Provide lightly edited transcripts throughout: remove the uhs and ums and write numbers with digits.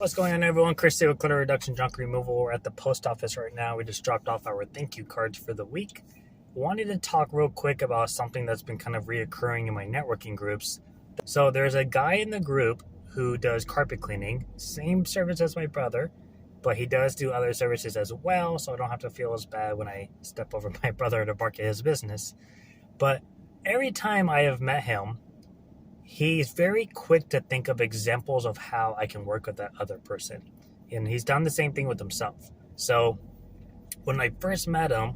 What's going on, everyone? Chris here with Clutter Reduction Junk Removal. We're at the post office right now. We just dropped off our thank you cards for the week. Wanted to talk real quick about something that's been kind of reoccurring in my networking groups. So there's a guy in the group who does carpet cleaning, same service as my brother, but he does do other services as well, so I don't have to feel as bad when I step over my brother to market his business. But every time I have met him, he's very quick to think of examples of how I can work with that other person. And he's done the same thing with himself. So when I first met him,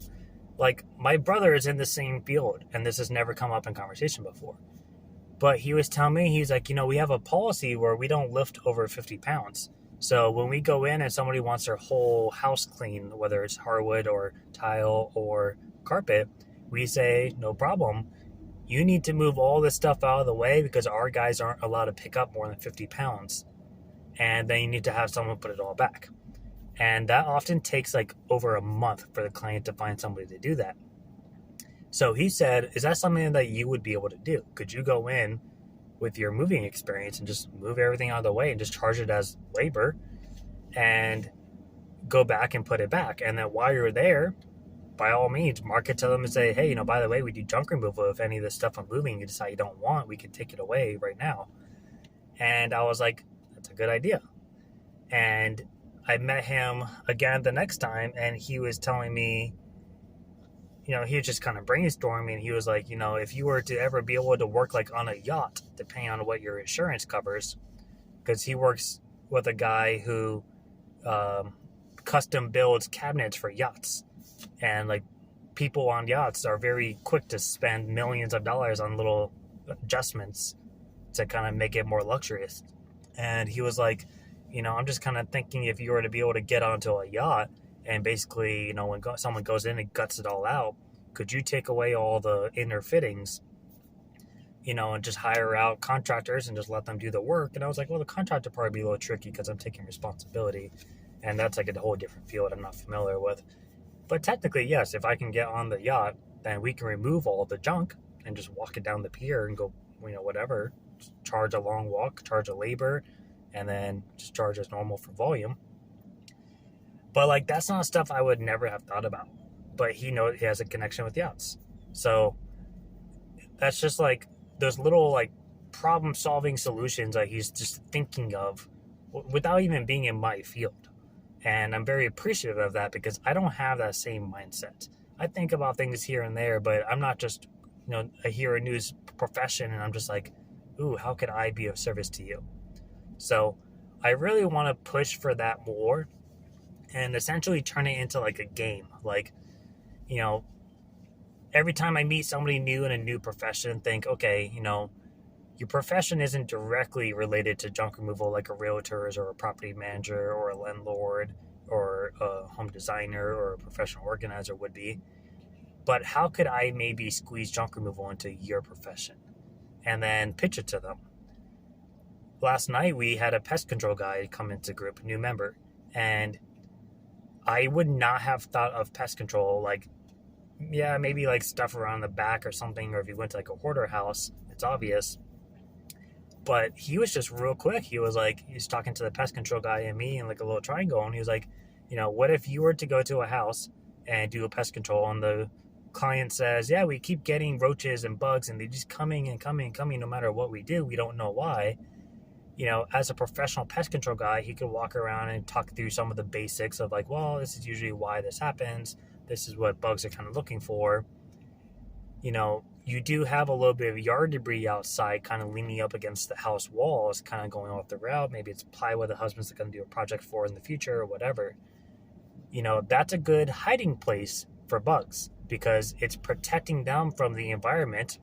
like, my brother is in the same field and this has never come up in conversation before. But he was telling me, he's like, we have a policy where we don't lift over 50 pounds. So when we go in and somebody wants their whole house clean, whether it's hardwood or tile or carpet, we say, no problem. You need to move all this stuff out of the way because our guys aren't allowed to pick up more than 50 pounds. And then you need to have someone put it all back. And that often takes like over a month for the client to find somebody to do that. So he said, is that something that you would be able to do? Could you go in with your moving experience and just move everything out of the way and just charge it as labor and go back and put it back? And then while you're there, by all means, market to them and say, hey, by the way, we do junk removal. If any of this stuff I'm moving you decide you don't want, we can take it away right now. And I was like, that's a good idea. And I met him again the next time, and he was telling me, he was just kind of brainstorming, and he was like, if you were to ever be able to work like on a yacht, depending on what your insurance covers, because he works with a guy who custom builds cabinets for yachts. And like, people on yachts are very quick to spend millions of dollars on little adjustments to kind of make it more luxurious. And he was like, I'm just kind of thinking, if you were to be able to get onto a yacht and basically, when someone goes in and guts it all out, could you take away all the inner fittings, and just hire out contractors and just let them do the work? And I was like, well, the contractor part would be a little tricky because I'm taking responsibility. And that's like a whole different field I'm not familiar with. But technically, yes, if I can get on the yacht, then we can remove all the junk and just walk it down the pier and go, whatever, charge a long walk, charge a labor, and then just charge as normal for volume. But like, that's not stuff I would never have thought about. But he knows he has a connection with yachts. So that's just like those little like problem solving solutions that he's just thinking of without even being in my field. And I'm very appreciative of that because I don't have that same mindset. I think about things here and there, but I'm not just, a hero news profession and I'm just like, ooh, how could I be of service to you? So I really want to push for that more and essentially turn it into like a game. Like, every time I meet somebody new in a new profession, think, okay, your profession isn't directly related to junk removal like a realtor or a property manager or a landlord or a home designer or a professional organizer would be. But how could I maybe squeeze junk removal into your profession and then pitch it to them? Last night we had a pest control guy come into the group, new member, and I would not have thought of pest control like, yeah, maybe like stuff around the back or something, or if you went to like a hoarder house, it's obvious. But he was just real quick. He was like, he's talking to the pest control guy and me in like a little triangle. And he was like, what if you were to go to a house and do a pest control and the client says, yeah, we keep getting roaches and bugs and they just coming and coming and coming no matter what we do. We don't know why. As a professional pest control guy, he could walk around and talk through some of the basics of like, well, this is usually why this happens. This is what bugs are kind of looking for. You do have a little bit of yard debris outside kind of leaning up against the house walls, kind of going off the route. Maybe it's plywood the husband's going to do a project for in the future or whatever. That's a good hiding place for bugs because it's protecting them from the environment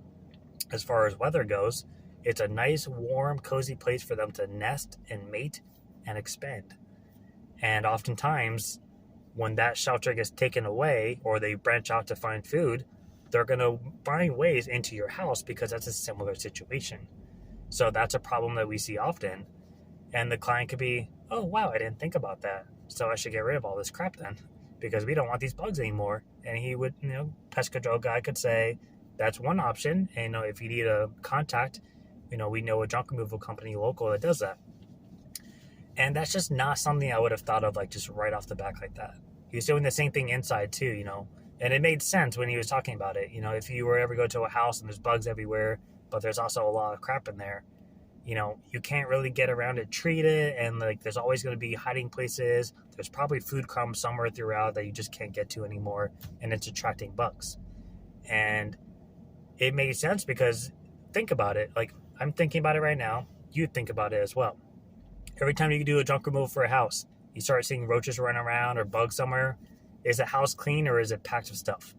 as far as weather goes. It's a nice, warm, cozy place for them to nest and mate and expand. And oftentimes, when that shelter gets taken away or they branch out to find food, they're going to find ways into your house because that's a similar situation. So that's a problem that we see often. And the client could be, oh, wow, I didn't think about that. So I should get rid of all this crap then because we don't want these bugs anymore. And he would, pest control guy could say, that's one option. And if you need a contact, we know a junk removal company local that does that. And that's just not something I would have thought of like just right off the back like that. He was doing the same thing inside too, and it made sense when he was talking about it. If you were ever go to a house and there's bugs everywhere, but there's also a lot of crap in there, you can't really get around it, treat it, and like there's always going to be hiding places. There's probably food crumbs somewhere throughout that you just can't get to anymore, and it's attracting bugs. And it made sense because think about it. Like I'm thinking about it right now. You think about it as well. Every time you do a junk removal for a house, you start seeing roaches running around or bugs somewhere. Is the house clean or is it packed with stuff?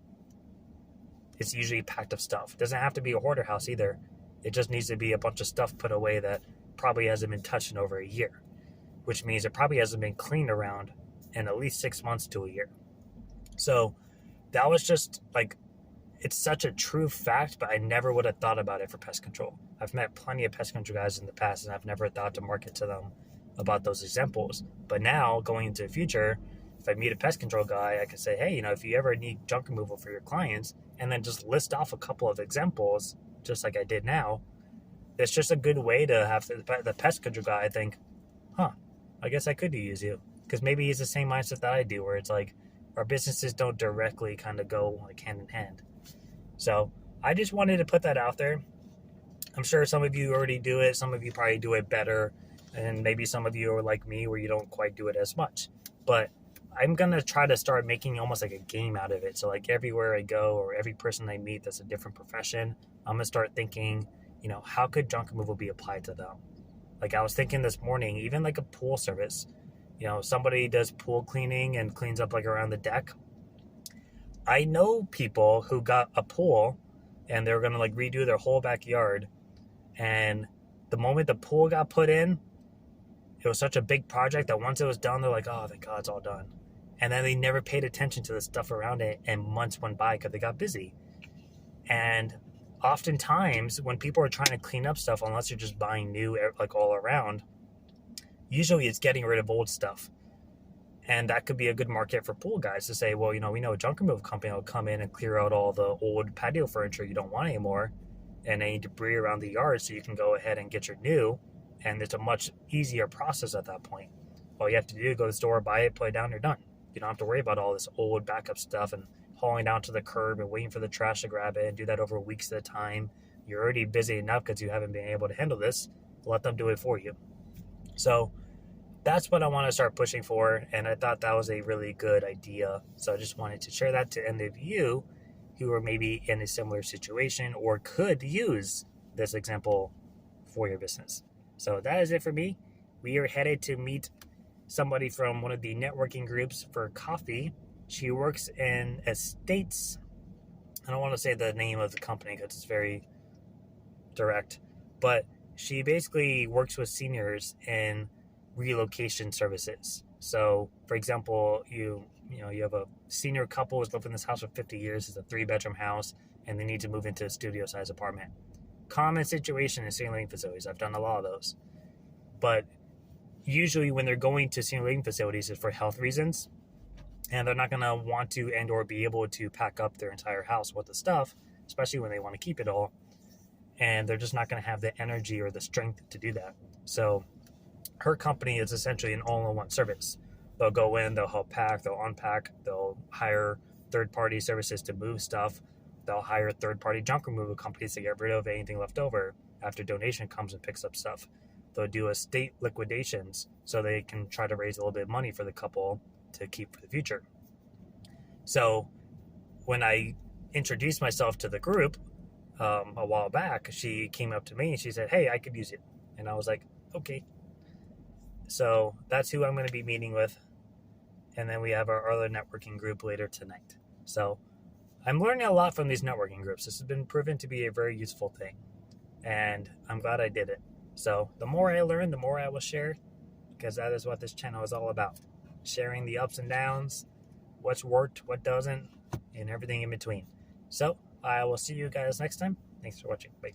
It's usually packed with stuff. It doesn't have to be a hoarder house either. It just needs to be a bunch of stuff put away that probably hasn't been touched in over a year, which means it probably hasn't been cleaned around in at least 6 months to a year. So that was just like, it's such a true fact, but I never would have thought about it for pest control. I've met plenty of pest control guys in the past, and I've never thought to market to them about those examples. But now, going into the future, if I meet a pest control guy, I can say, hey, if you ever need junk removal for your clients, and then just list off a couple of examples, just like I did now. It's just a good way to have the pest control guy think, I guess I could use you. Because maybe he's the same mindset that I do, where it's like our businesses don't directly kind of go like hand in hand. So I just wanted to put that out there. I'm sure some of you already do it. Some of you probably do it better. And maybe some of you are like me where you don't quite do it as much. But I'm going to try to start making almost like a game out of it. So like everywhere I go or every person I meet that's a different profession, I'm going to start thinking, how could junk removal be applied to them? Like I was thinking this morning, even like a pool service, somebody does pool cleaning and cleans up like around the deck. I know people who got a pool and they're going to like redo their whole backyard. And the moment the pool got put in, it was such a big project that once it was done, they're like, oh, thank God it's all done. And then they never paid attention to the stuff around it, and months went by because they got busy. And oftentimes when people are trying to clean up stuff, unless you're just buying new like all around, usually it's getting rid of old stuff. And that could be a good market for pool guys to say, well, we know a junk removal company will come in and clear out all the old patio furniture you don't want anymore and any debris around the yard so you can go ahead and get your new. And it's a much easier process at that point. All you have to do is go to the store, buy it, put it down, you're done. You don't have to worry about all this old backup stuff and hauling down to the curb and waiting for the trash to grab it and do that over weeks at a time. You're already busy enough because you haven't been able to handle this. Let them do it for you. So that's what I want to start pushing for, and I thought that was a really good idea. So I just wanted to share that to any of you who are maybe in a similar situation or could use this example for your business. So that is it for me. We are headed to meet somebody from one of the networking groups for coffee. She works in estates. I don't want to say the name of the company because it's very direct, but she basically works with seniors in relocation services. So, for example, you have a senior couple who's lived in this house for 50 years. It's a 3-bedroom house, and they need to move into a studio-sized apartment. Common situation in senior living facilities. I've done a lot of those. But usually when they're going to senior living facilities, it's for health reasons, and they're not going to want to and or be able to pack up their entire house with the stuff, especially when they want to keep it all, and they're just not going to have the energy or the strength to do that. So her company is essentially an all-in-one service. They'll go in, they'll help pack, they'll unpack, they'll hire third-party services to move stuff, they'll hire third-party junk removal companies to get rid of anything left over after donation comes and picks up stuff. They'll do estate liquidations so they can try to raise a little bit of money for the couple to keep for the future. So when I introduced myself to the group a while back, she came up to me and she said, hey, I could use it. And I was like, okay. So that's who I'm going to be meeting with. And then we have our other networking group later tonight. So I'm learning a lot from these networking groups. This has been proven to be a very useful thing. And I'm glad I did it. So the more I learn, the more I will share, because that is what this channel is all about. Sharing the ups and downs, what's worked, what doesn't, and everything in between. So I will see you guys next time. Thanks for watching. Bye.